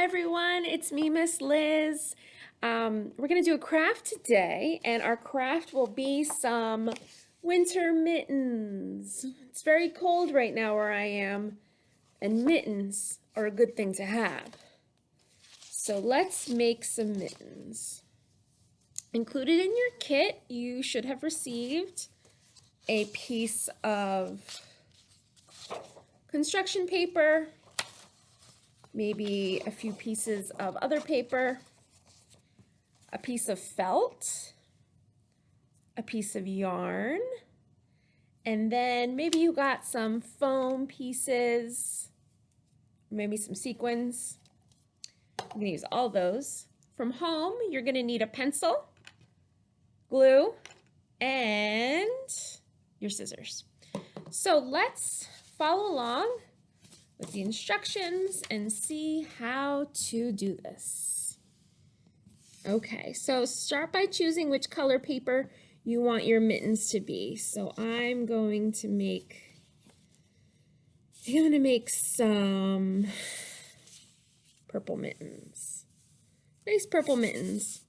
everyone, it's me, Miss Liz. We're going to do a craft today, and our craft will be some winter mittens. It's very cold right now where I am, and mittens are a good thing to have. So let's make some mittens. Included in your kit, you should have received a piece of construction paper, maybe a few pieces of other paper, a piece of felt, a piece of yarn, and then maybe you got some foam pieces, maybe some sequins. I'm going to use all those. From home, you're going to need a pencil, glue, and your scissors. So let's follow along with the instructions and see how to do this. Okay, so start by choosing which color paper you want your mittens to be. So I'm going to make some purple mittens. Nice purple mittens.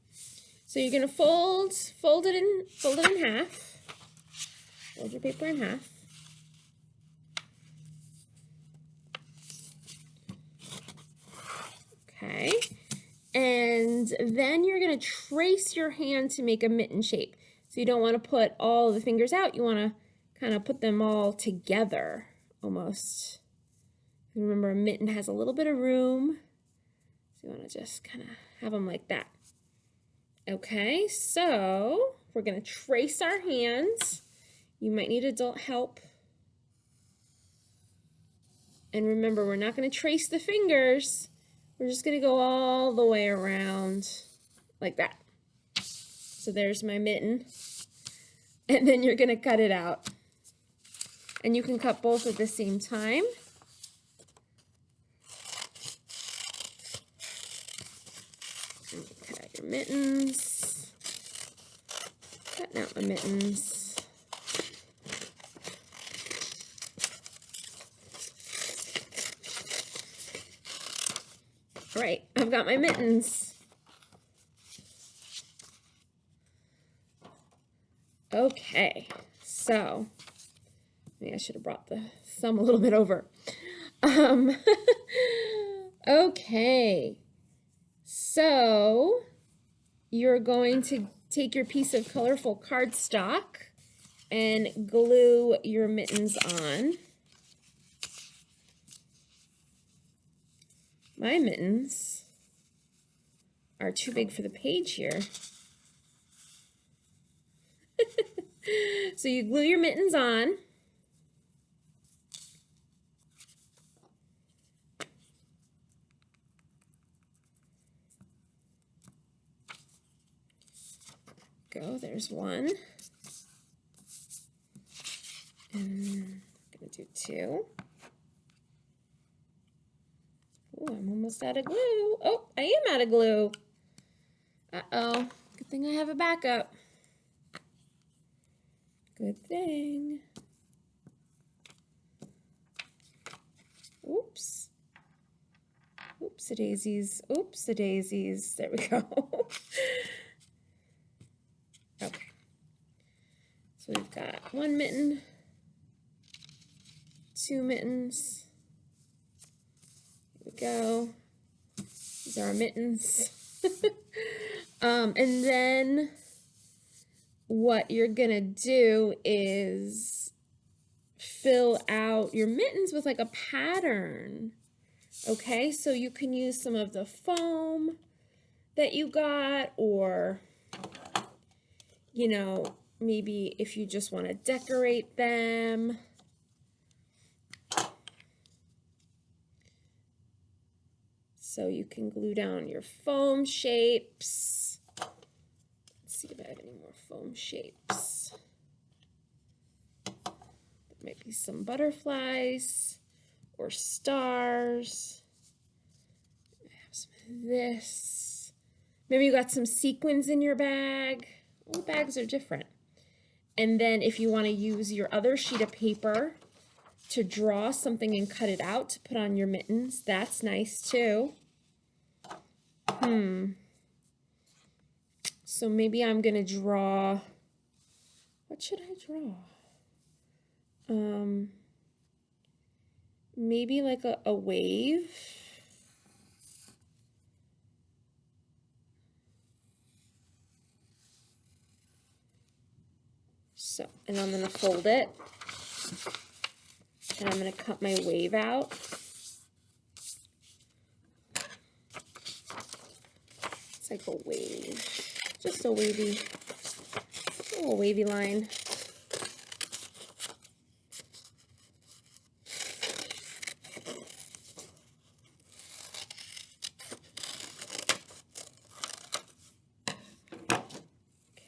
So you're gonna fold it in half. Fold your paper in half. Okay, and then you're going to trace your hand to make a mitten shape. So you don't want to put all the fingers out, you want to kind of put them all together almost. Remember, a mitten has a little bit of room, so you want to just kind of have them like that. Okay, so we're going to trace our hands. You might need adult help. And remember, we're not going to trace the fingers. We're just going to go all the way around like that. So there's my mitten. And then you're going to cut it out. And you can cut both at the same time. Cut out your mittens. Cutting out my mittens. All right, I've got my mittens. Okay, so maybe I should have brought the thumb a little bit over. Okay, so you're going to take your piece of colorful cardstock and glue your mittens on. My mittens are too big for the page here. So you glue your mittens on. Go, there's one. And I'm gonna do two. Oh, I'm almost out of glue. Oh, I am out of glue. Uh-oh. Good thing I have a backup. Good thing. Oops. Oops-a-daisies. Oops-a-daisies. There we go. Okay. So we've got one mitten, two mittens. Here we go. These are our mittens. And then what you're gonna do is fill out your mittens with like a pattern. Okay, so you can use some of the foam that you got, or you know, maybe if you just want to decorate them. So you can glue down your foam shapes. Let's see if I have any more foam shapes. There might be some butterflies or stars. I have some of this. Maybe you got some sequins in your bag. All bags are different. And then if you want to use your other sheet of paper to draw something and cut it out to put on your mittens, that's nice too. So maybe I'm gonna draw, what should I draw? Maybe like a wave. So, and I'm gonna fold it, and I'm gonna cut my wave out. It's like a wave, just a little wavy line.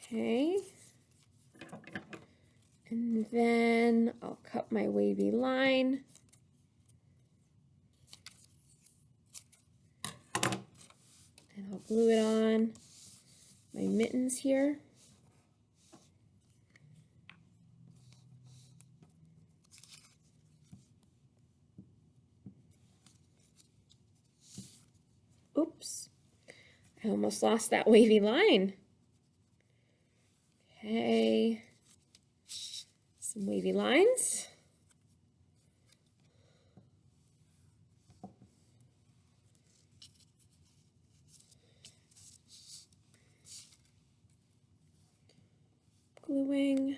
Okay. And then I'll cut my wavy line. And I'll glue it on my mittens here. Oops, I almost lost that wavy line. Okay, some wavy lines. Gluing.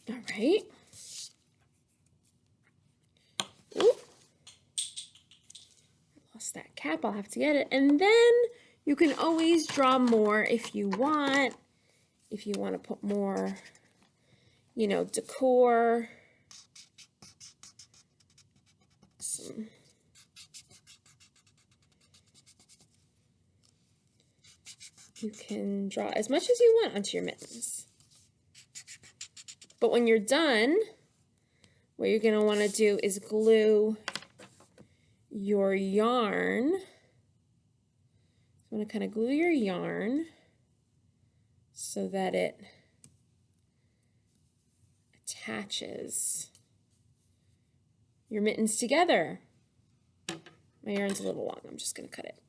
All right. Ooh. I lost that cap, I'll have to get it. And then you can always draw more if you want. If you want to put more, you know, decor. You can draw as much as you want onto your mittens. But when you're done, what you're going to want to do is glue your yarn. You want to kind of glue your yarn so that it attaches your mittens together. My yarn's a little long, I'm just going to cut it.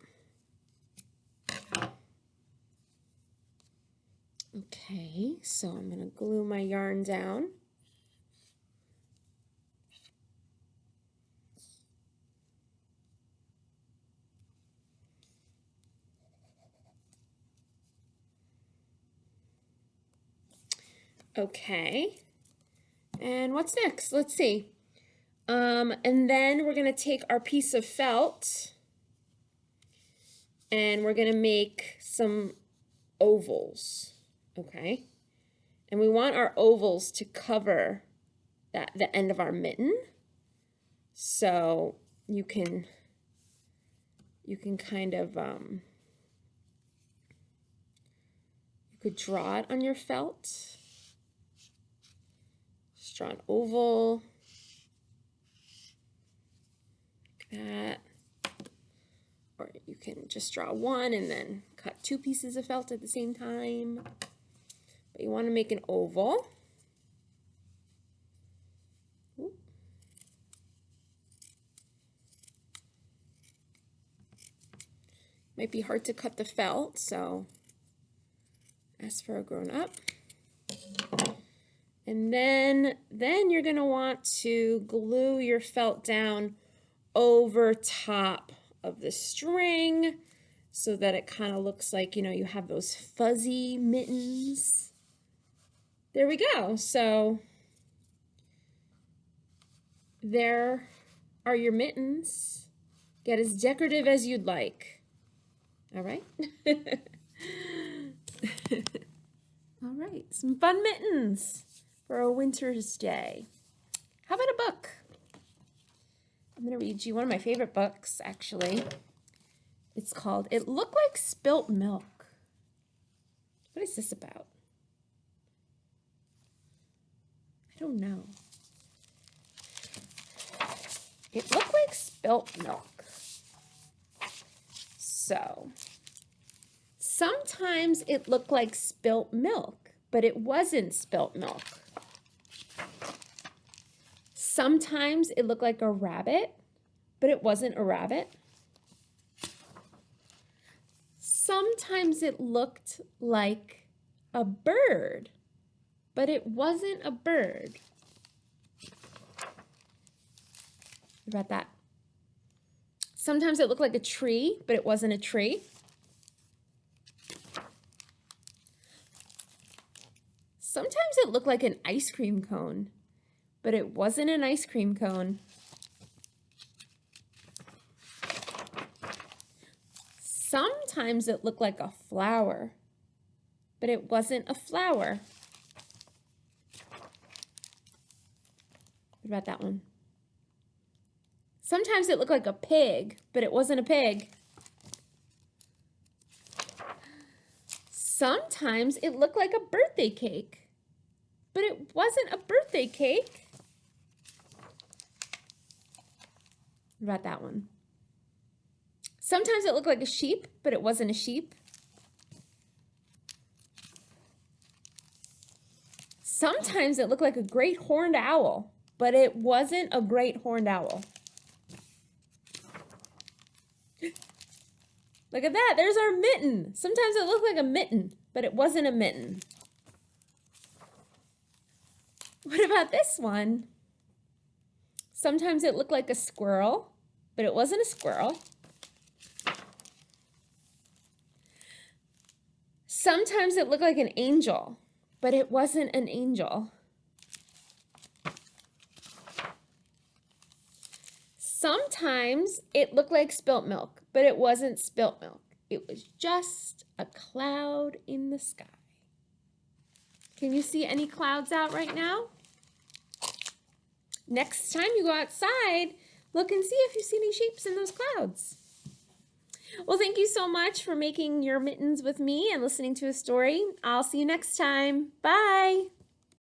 Okay, so I'm going to glue my yarn down. Okay, and what's next? Let's see. And then we're going to take our piece of felt and we're going to make some ovals. Okay, and we want our ovals to cover the end of our mitten, so you can kind of you could draw it on your felt. Just draw an oval like that, or you can just draw one and then cut two pieces of felt at the same time. But you want to make an oval. Ooh. Might be hard to cut the felt, so ask for a grown-up. And then you're going to want to glue your felt down over top of the string so that it kind of looks like, you know, you have those fuzzy mittens. There we go. So there are your mittens. Get as decorative as you'd like. All right. All right, some fun mittens for a winter's day. How about a book? I'm going to read you one of my favorite books, actually. It's called It Looked Like Spilt Milk. What is this about? I don't know. It looked like spilt milk. So, sometimes it looked like spilt milk, but it wasn't spilt milk. Sometimes it looked like a rabbit, but it wasn't a rabbit. Sometimes it looked like a bird, but it wasn't a bird. What about that? Sometimes it looked like a tree, but it wasn't a tree. Sometimes it looked like an ice cream cone, but it wasn't an ice cream cone. Sometimes it looked like a flower, but it wasn't a flower. What about that one? Sometimes it looked like a pig, but it wasn't a pig. Sometimes it looked like a birthday cake, but it wasn't a birthday cake. What about that one? Sometimes it looked like a sheep, but it wasn't a sheep. Sometimes it looked like a great horned owl, but it wasn't a great horned owl. Look at that, there's our mitten. Sometimes it looked like a mitten, but it wasn't a mitten. What about this one? Sometimes it looked like a squirrel, but it wasn't a squirrel. Sometimes it looked like an angel, but it wasn't an angel. Sometimes it looked like spilt milk, but it wasn't spilt milk. It was just a cloud in the sky. Can you see any clouds out right now? Next time you go outside, look and see if you see any shapes in those clouds. Well, thank you so much for making your mittens with me and listening to a story. I'll see you next time. Bye.